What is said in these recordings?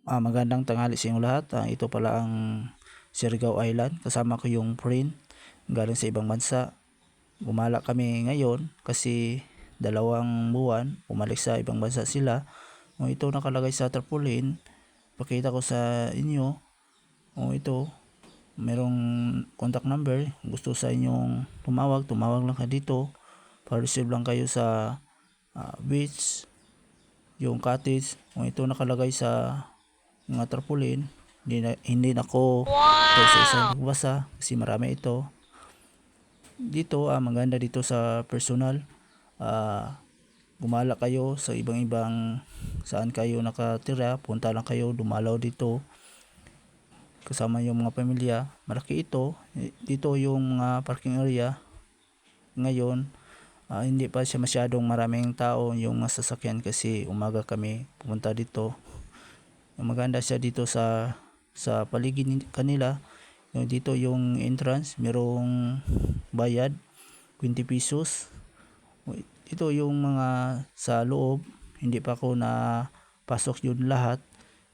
Magandang tanghali sa inyong lahat. Ito pala ang Siargao Island. Kasama ko yung friend galing sa ibang bansa. Gumala kami ngayon kasi 2 buwan umalik sa ibang bansa sila. Ito nakalagay sa tarpaulin. Pakita ko sa inyo. Ito merong contact number. Gusto sa inyong tumawag lang kayo dito. Pa-receive lang kayo sa beach, yung cottage. Ito nakalagay sa mga tarpaulin. Hindi na ko isa-isa magbasa kasi marami ito. Dito maganda dito sa personal. Gumala kayo sa ibang saan kayo nakatira, punta lang kayo, dumalaw dito kasama yung mga pamilya. Malaki ito. Dito yung mga parking area. Ngayon hindi pa siya masyadong maraming tao yung sasakyan kasi umaga kami pumunta dito. Maganda siya dito sa paligid kanila. Dito yung entrance, merong bayad 20 pesos. Ito yung mga sa loob, hindi pa ako na pasok yun lahat.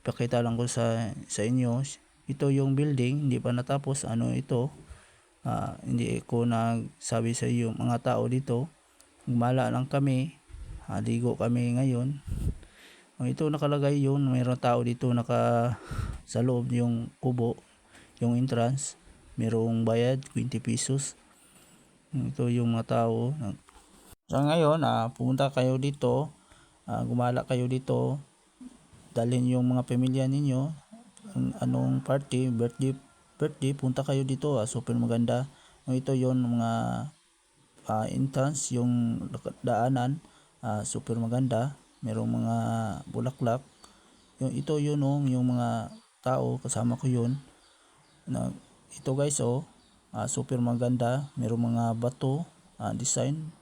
Pakita lang ko sa inyo. Ito yung building, hindi pa natapos. Ito? Hindi ko nagsabi sa iyo mga tao dito. Gumala lang kami. Ligo kami ngayon. Ito nakalagay yun, mayroon tao dito sa loob yung kubo, yung entrance, mayroong bayad 20 pesos. Ito yung mga tao. So ngayon, pumunta kayo dito, gumala kayo dito, dalhin yung mga pamilya ninyo, anong party, birthday, punta kayo dito, super maganda. Ito yung mga entrance, yung daanan, super maganda. Merong mga bulaklak. Ito yun yung mga tao kasama ko yun. Ito guys super maganda. Merong mga bato, design,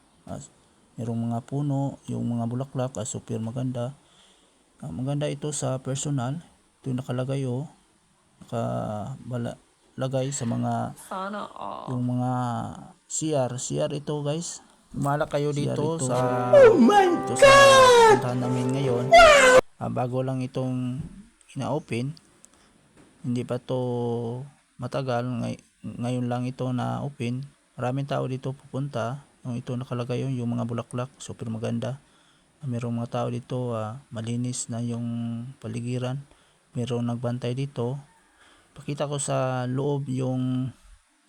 merong mga puno, yung mga bulaklak, super maganda. Maganda ito sa personal. Ito nakalagay nakalagay sa mga yung mga CR ito guys. Gumala kayo dito sa puntahan namin ngayon. Bago lang itong ina-open, hindi pa to matagal, ngayon lang ito na open. Maraming tao dito pupunta. Ito nakalagay yung mga bulaklak, super maganda. Merong mga tao dito, malinis na yung paligiran. Merong nagbantay dito. Pakita ko sa loob yung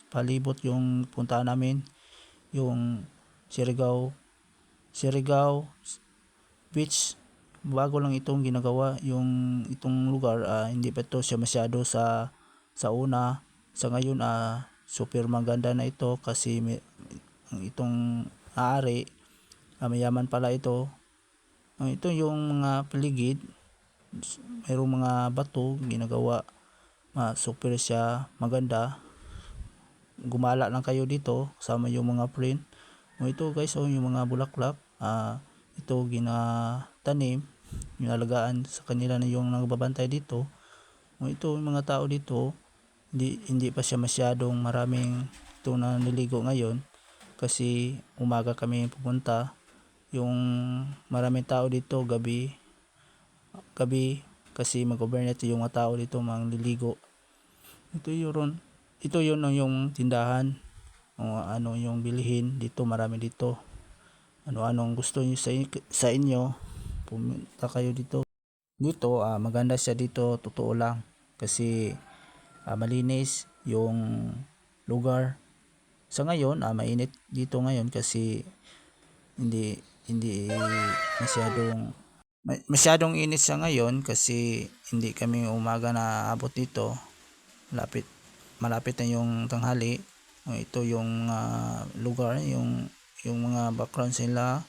palibot yung puntahan namin, yung Siargao Beach. Bago lang itong ginagawa yung itong lugar. Hindi pa to siya masyado sa una. Sa ngayon super maganda na ito kasi itong ari mayaman pala ito. Ito yung mga paligid, mayroong mga bato ginagawa, super siya maganda. Gumala lang kayo dito kasama yung mga friend. Ito guys yung mga bulaklak, ito ginatanim, inalagaan sa kanila na yung nagbabantay dito. Ito yung mga tao dito, hindi pa siya masyadong maraming ito na niligo ngayon kasi umaga kami pupunta. Yung maraming tao dito gabi kasi mag-overnight yung mga tao dito mangliligo. Ito yun yung tindahan. Yung bilihin dito, marami dito. Anong gusto niyo sa inyo, pumunta kayo dito. Maganda siya dito, totoo lang, kasi malinis yung lugar. Sa ngayon mainit dito ngayon kasi hindi masyadong init sa ngayon kasi hindi kami umaga na abot dito. Malapit na yung tanghali. Ito yung lugar, yung mga background sila,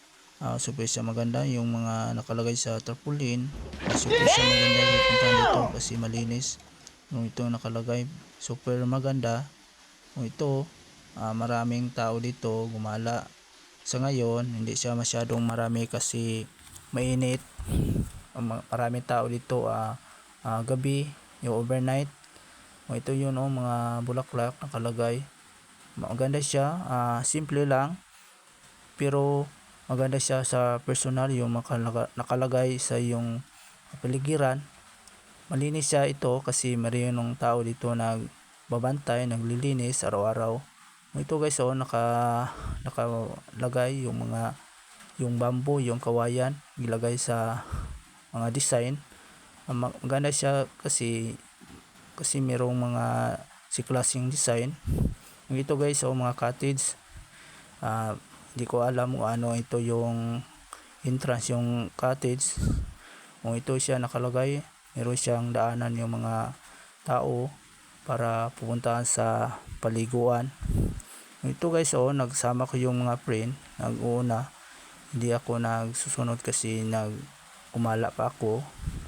super siya maganda. Yung mga nakalagay sa tarpaulin, super siya maganda yung punta dito kasi malinis. Ito nakalagay, super maganda. Ito maraming tao dito gumala. Sa ngayon hindi siya masyadong marami kasi mainit. Maraming tao dito gabi, yung overnight. Ito yun mga bulaklak nakalagay. Maganda siya, simple lang pero maganda siya sa personal, yung nakalagay sa yung paligiran. malinis siya ito kasi marunong tao dito nagbabantay, naglilinis araw-araw. Ito guys, nakalagay yung bamboo, yung kawayan, ilagay sa mga design. Maganda siya kasi merong mga si klaseng design. Ito guys, mga cottage. Hindi ko alam kung ano ito yung entrance yung cottage. Kung ito siya nakalagay, meron siyang daanan yung mga tao para pupuntahan sa paliguan. Ito guys, nagsama ko yung mga friend. Nag-una, hindi ako nagsusunod kasi umala pa ako.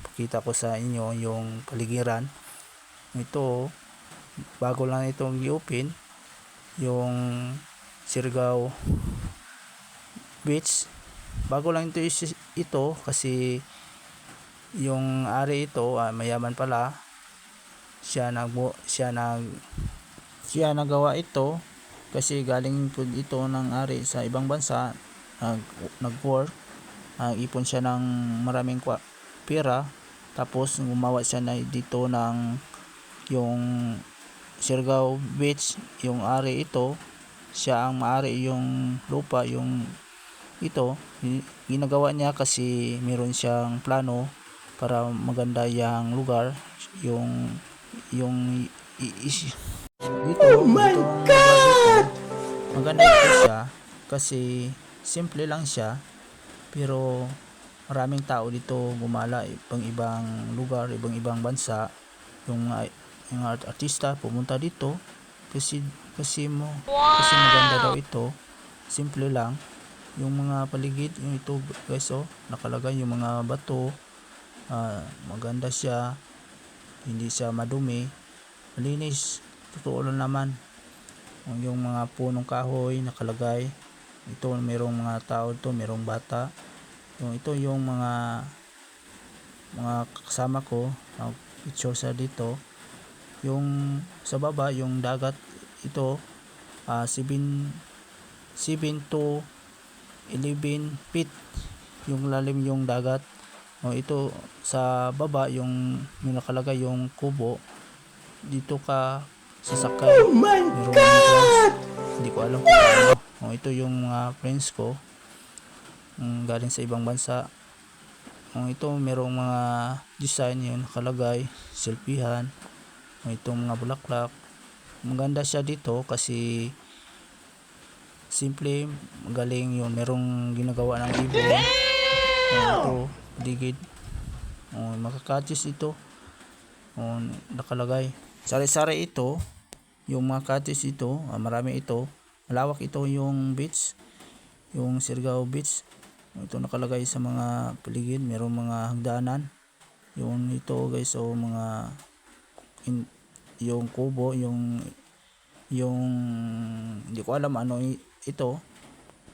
Pakita ko sa inyo yung paligiran. Ito, bago lang itong i-open yung Siargao Beach. Bago lang ito kasi yung ari ito, mayaman pala. Siya nagawa ito kasi galing po ito ng ari sa ibang bansa. Nag-work, ipon siya ng maraming pera, tapos gumawa siya na dito ng yung Siargao Beach. Yung ari ito, siya ang maari yung lupa, yung ito ginagawa niya kasi meron siyang plano para maganda yung lugar, yung dito. Oh my God! Maganda ito siya kasi simple lang siya, pero maraming tao dito gumala, ibang lugar, ibang bansa. Yung artista pumunta dito kasi maganda daw ito. Simple lang yung mga paligid. Yung ito guys, nakalagay yung mga bato. Maganda siya, hindi siya madumi, malinis, totoo lang naman. Yung mga punong kahoy nakalagay. Ito merong mga tao to, merong bata. Ito yung mga kasama ko, picture sa dito. Yung sa baba, yung dagat ito, 7 to 11 feet yung lalim yung dagat. Ito sa baba, yung nakalagay yung kubo, dito ka sasakay. Oh my God! Hindi ko alam kung paano. Ito yung mga friends ko, galing sa ibang bansa. Ito merong mga design yun nakalagay, selfiehan. Itong mga bulaklak, maganda siya dito kasi simple, magaling yun. Merong ginagawa ng ibon. Ito digid, makakatis ito, nakalagay sari-sari ito. Yung mga katis ito, marami ito, malawak ito yung beach, yung Siargao Beach. Ito nakalagay sa mga paligid, merong mga hagdanan. Yung ito guys, mga yung kubo, yung hindi ko alam ano ito.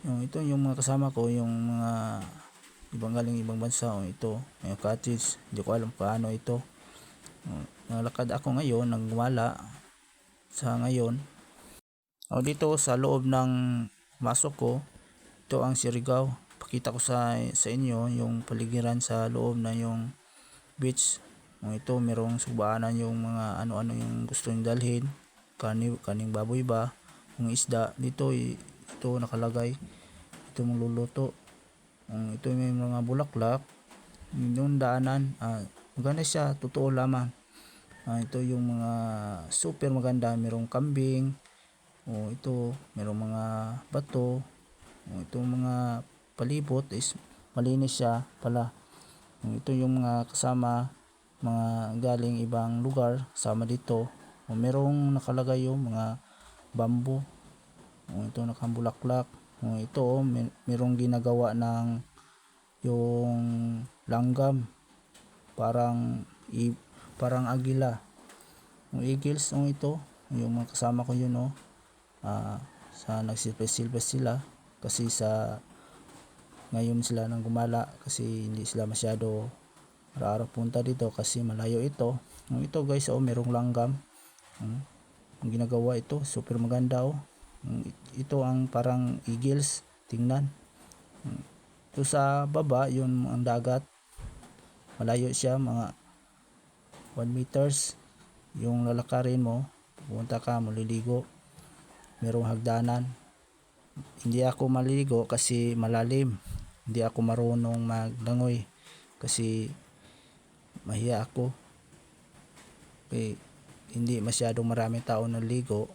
Ito yung mga kasama ko, yung mga galing ibang bansa. Ito yung cottage, hindi ko alam paano ito. Nalakad ako ngayon, nagwala sa ngayon. Dito sa loob ng masok ko, ito ang Siargao. Pakita ko sa inyo yung paligiran sa loob na yung beach. Ito merong subaanan yung mga ano-ano yung gusto nyo dalhin, kaning baboy ba, kung isda. Dito ito nakalagay, ito magluluto. Ito may mga bulaklak, yung daanan, maganda siya, totoo lamang. Ito yung mga super maganda, merong kambing. Ito merong mga bato. Itong mga palibot is malinis siya pala. Ito yung mga kasama, mga galing ibang lugar, sama dito. Merong nakalagay yung mga bamboo. Ito nakambulaklak. Ito merong ginagawa ng yung langgam, parang agila, yung eagles. Ito yung mga kasama ko yun, sa nagsilpes sila kasi sa ngayon sila nang gumala kasi hindi sila masyado araw-araw punta dito kasi malayo ito. Ito guys, merong langgam, ang ginagawa ito, super maganda. Ito ang parang eagles, tingnan. Ito sa baba, yun ang dagat, malayo siya, mga 1 meters yung lalakarin mo. Pupunta ka, maliligo. Merong hagdanan. Hindi ako maliligo kasi malalim. Hindi ako marunong maglangoy kasi mahiya ako. Hindi masyadong maraming tao naligo.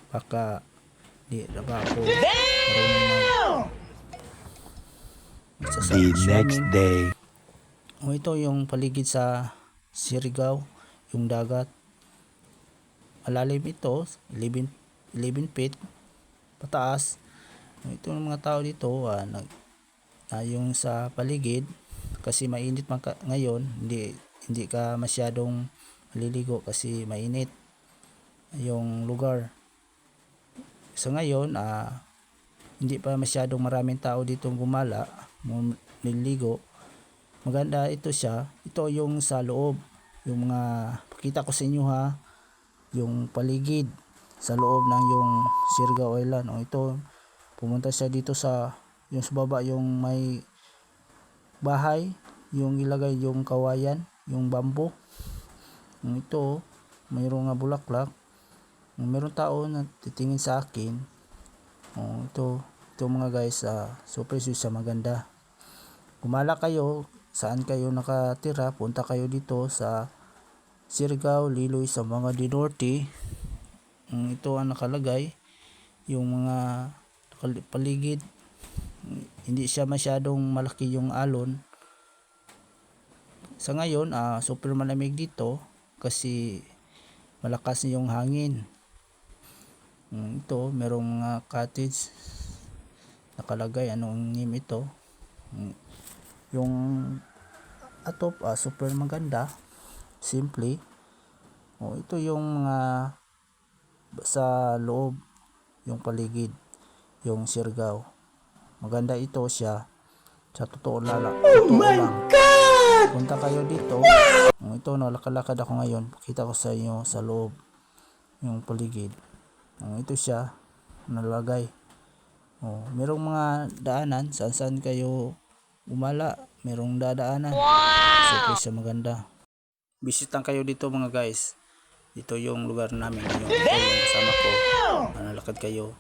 Baka di na ba ako marunong The next day. Ito yung paligid sa Surigao, yung dagat. Malalim ito, 11 feet pataas. Ito ng mga tao dito yung sa paligid kasi mainit ngayon, hindi ka masyadong maliligo kasi mainit yung lugar. So ngayon hindi pa masyadong maraming tao dito gumala, nililigo. Maganda ito siya. Ito yung sa loob, yung mga pakita ko sa inyo yung paligid sa loob ng yung Surigao Island. Ito, pumunta siya dito yung sa baba, yung may bahay, yung ilagay yung kawayan, yung bamboo. Ito, mayroong nga bulaklak. Mayroong tao na titingin sa akin. Ito mga guys, super siya maganda. Gumala kayo, saan kayo nakatira, punta kayo dito sa Surigao, Liloy, Zamboanga del Norte. Ito ang nakalagay, yung mga paligid. Hindi siya masyadong malaki yung alon. Sa ngayon, super malamig dito kasi malakas yung hangin. Ito, merong mga cottage nakalagay. Anong name ito? Yung atop, super maganda, simple. Ito yung mga sa loob, yung paligid, yung Surigao. Maganda ito siya. Sa totoo lang. God! Punta kayo dito. Ito, nakalakad ako ngayon. Pakita ko sa inyo sa loob, yung paligid. Ito siya, nalagay. Merong mga daanan, saan kayo umala, merong dadaanan. Super siya maganda. Bisitang kayo dito mga guys. Dito yung lugar namin. Ito yung kasama ko. Nalakad kayo.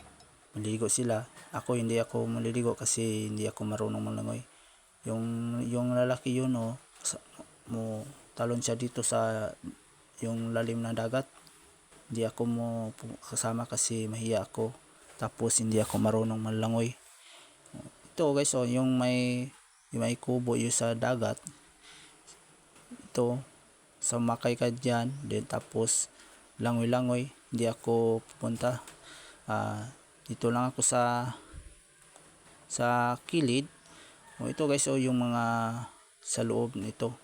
Maliligo sila. Hindi ako maliligo kasi hindi ako marunong malangoy. Yung lalaki yun, talon siya dito sa yung lalim ng dagat. Hindi ako mo kasama kasi mahiya ako. Tapos hindi ako marunong malangoy. Ito guys, yung may kubo yung sa dagat. Ito, sumakay ka dyan, then tapos langoy-langoy. Hindi ako pupunta. Dito lang ako sa kilid. Ito guys, yung mga sa loob nito.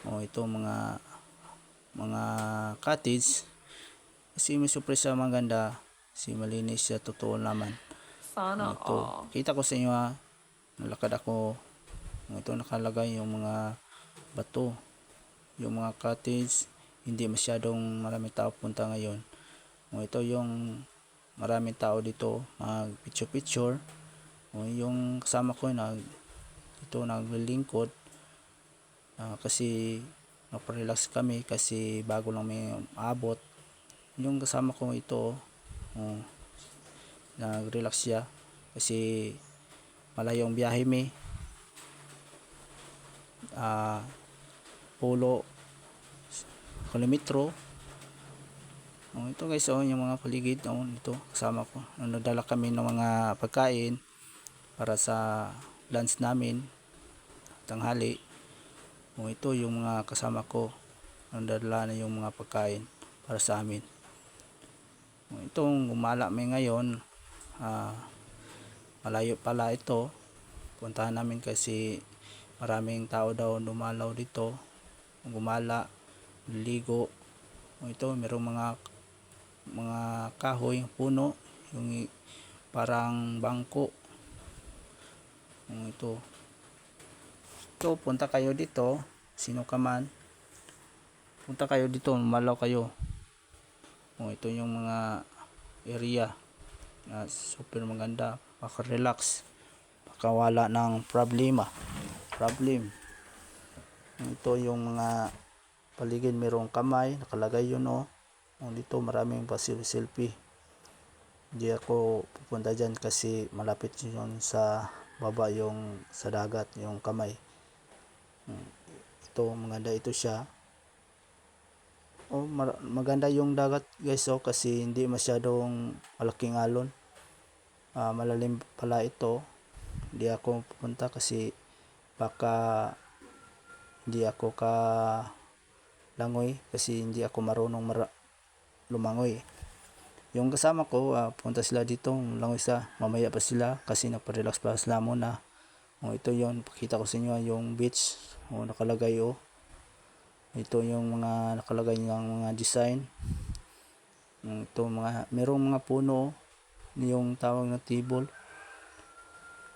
Ito mga cottage. Kasi may surprise maganda. Kasi malinis siya, totoo naman. Sana ito, kita ko sa inyo nalakad ako. Ito nakalagay yung mga bato, yung mga cottage. Hindi masyadong maraming tao punta ngayon. Ito yung maraming tao dito mag picture. Yung kasama ko naglilingkod kasi naparelax kami kasi bago lang may abot. Yung kasama ko ito, nag-relax siya kasi malayong biyahe may pulo kilometro. Ito guys, yung mga paligid, ito kasama ko. Nadala kami ng mga pagkain para sa lunch namin tanghali. Ito yung mga kasama ko, nadala na yung mga pagkain para sa amin. Itong gumala may ngayon, malayo pala ito. Puntahan namin kasi maraming tao daw dumalaw dito, gumala, ligo. Ito merong mga kahoy, puno, yung parang bangko. Ito, punta kayo dito, sino ka man, punta kayo dito, malaw kayo. Ito yung mga area na super maganda, maka-relax, makawala ng problem. Ito yung mga paligid mayroong kamay nakalagay yun oh. Dito maraming pa-selfie. Hindi ako pupunta dyan kasi malapit yun sa baba, yung sa dagat yung kamay. Ito maganda ito siya. Maganda yung dagat guys oh, kasi hindi masyadong malaking alon. Malalim pala ito. Hindi ako pupunta kasi baka hindi ako ka langoy kasi hindi ako marunong lumangoy. Yung kasama ko punta sila dito langoy sa mamaya pa sila kasi nagpa-relax pa sila muna. Ito yon, pakita ko sa inyo yung beach. Nakalagay oh. Ito yung mga nakalagay ng mga design. Ito merong mga puno yung tawag na table.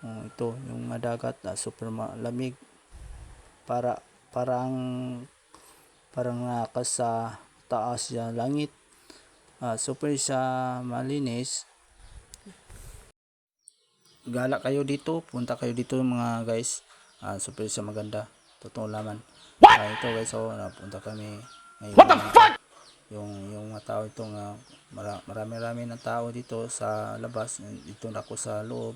Ito yung dagat, super malamig. Parang nasa taas sa langit. Super siya malinis. Gala kayo dito, punta kayo dito mga guys. Super siya maganda. Totoo laman. Ito guys, napunta kami ngayon. What the fuck? Yung mga tao ito nga marami ng tao dito sa labas. Dito na ako sa loob.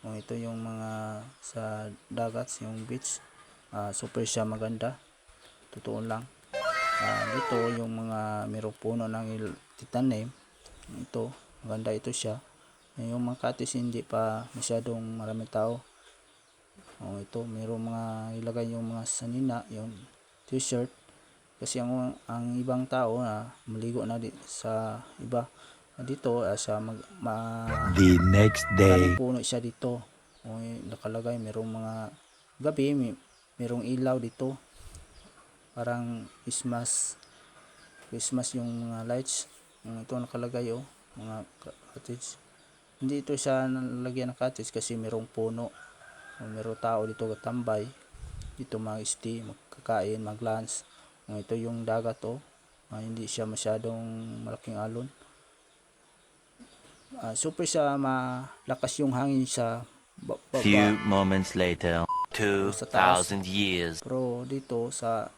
Ito yung mga sa dagat, yung beach. Super siya maganda. Totoo lang. Dito yung mga mayroong puno ng titanim. Ito maganda ito siya. Yung mga cottage hindi pa masyadong maraming tao. Ito mayroong mga ilagay yung mga sanina, yung t-shirt kasi ang ibang tao maligo na sa iba. Dito siya the next day. puno siya dito. Nakalagay mayroong mga gabi mayroong ilaw dito. Parang Christmas yung mga lights. Ito nakalagay mga cottage. Hindi ito siya nalagyan ng cottage kasi mayroong puno. Mayroong tao dito tambay. Dito mag-stay, magkakain, mag-lunch. Ito yung dagat hindi siya masyadong malaking alon. Super siya malakas yung hangin sa baba. Few moments later, 2,000 years. Pero dito sa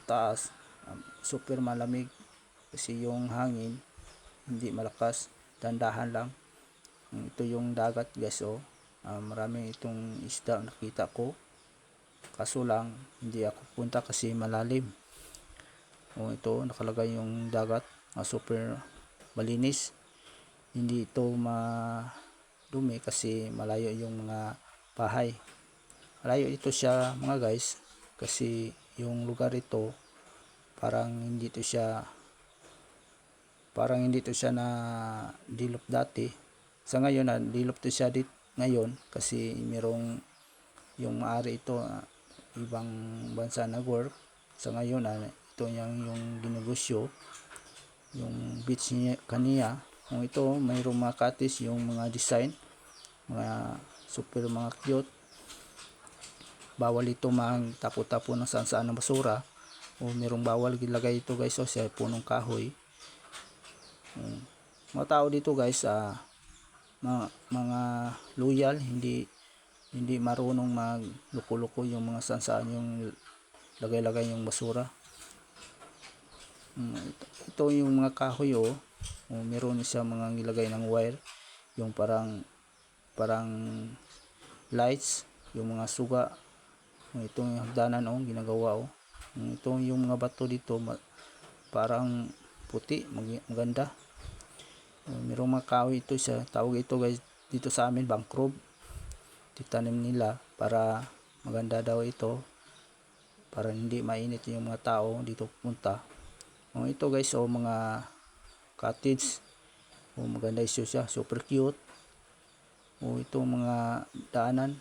taas super malamig kasi yung hangin hindi malakas, dandahan lang. Ito yung dagat guys marami itong isda nakita ko, kaso lang hindi ako punta kasi malalim. Ito nakalagay yung dagat, super malinis, hindi ito madumi kasi malayo yung mga bahay. Malayo ito siya mga guys kasi yung lugar ito parang hindi ito siya na dilop dati. Sa ngayon dilop to siya ngayon kasi merong yung maari ito ibang bansa nag-work. Sa ngayon ito yung ginegosyo yung beach kaniya. Ito mayroong mga cottage, yung mga design, mga super mga cute. Bawal ito tapo-tapo ng saan-saan ng basura. Merong bawal gilagay ito guys sa punong kahoy. Mga tao dito guys mga loyal, hindi marunong magluko-luko yung mga saan-saan yung lagay-lagay yung basura. Ito yung mga kahoy meron siya mga nilagay ng wire, yung parang lights, yung mga suga. Ito yung hagdanan ginagawa ito yung mga bato dito parang puti, maganda. Merong mga kahoy ito siya, tawag ito guys dito sa amin bangkrop. Titanim nila para maganda daw ito, para hindi mainit yung mga tao dito pupunta. Ito guys mga cottage, maganda siya, super cute. Ito mga daanan,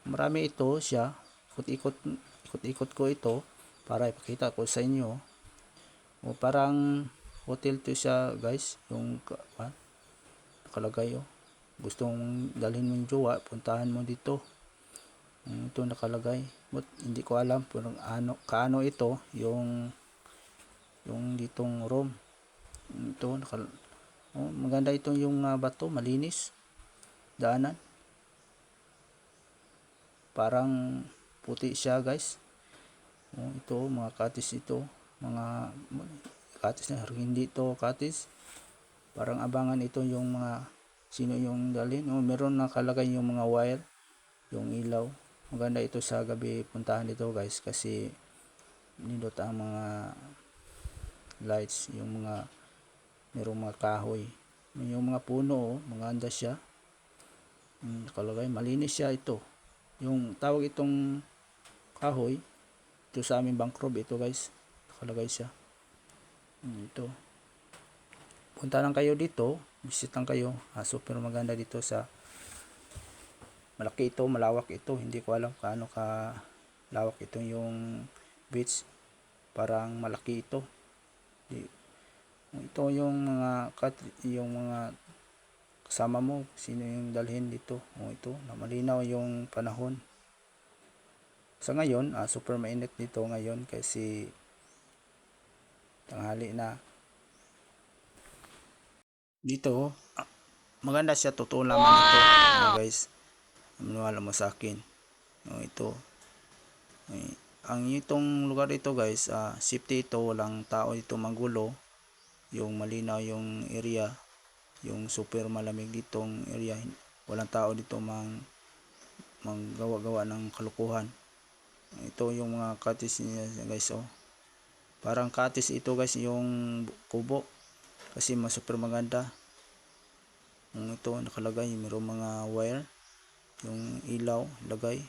marami ito siya, ikot-ikot ko ito para ipakita ko sa inyo. Parang hotel to siya guys, yung nakalagay gusto mong dalhin mong jowa, puntahan mo dito. Ito nakalagay, but hindi ko alam kung kaano ito yung ditong room. Ito maganda ito yung bato, malinis, daanan parang puti siya guys. Ito mga katis ito, mga katis na hindi ito katis, parang abangan ito yung mga sino yung dalhin. Meron nakalagay yung mga wire, yung ilaw. Maganda ito sa gabi, puntahan dito guys, kasi nindot ang mga lights, yung mga merong mga kahoy, yung mga puno, maganda siya. Nakalagay, malinis siya ito. Yung tawag itong kahoy, ito sa aming bankrob ito guys, nakalagay siya. Ito, punta lang kayo dito, visit lang kayo. Super maganda dito sa malaki ito, malawak ito. Hindi ko alam kaano ka lawak ito yung beach, parang malaki ito. Ito yung mga kasama mo, sino yung dalhin dito. Ito na malinaw yung panahon sa ngayon. Super mainit dito ngayon kasi tanghali na dito. Maganda siya, totoo naman ito guys, maniwala mo sa akin. Ito ang itong lugar dito guys, safety ito, walang tao dito magulo, yung malinaw yung area, yung super malamig ditong area, walang tao dito manggawa-gawa ng kalukuhan. Ito yung mga katis niya guys, parang katis ito guys, yung kubo, kasi super maganda. Ito nakalagay, mayroong mga wire, yung ilaw lagay.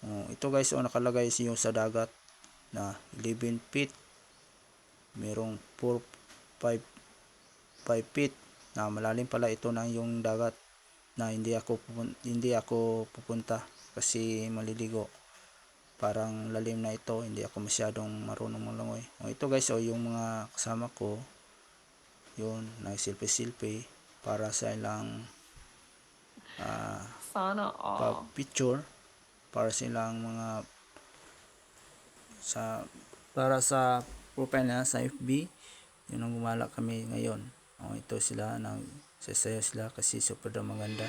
Ito guys, nakalagay yung sa dagat na 11 feet, mayroong 5 feet na malalim pala ito na yung dagat, na hindi ako pupunta kasi maliligo, parang lalim na ito, hindi ako masyadong marunong malangoy. Ito guys, yung mga kasama ko, yun, nagsilpi-silpi para sa ilang sana all. picture, para silang para sa profile na sa FB. Yun ang gumala kami ngayon. Ito sila, nagsasaya sila kasi super maganda.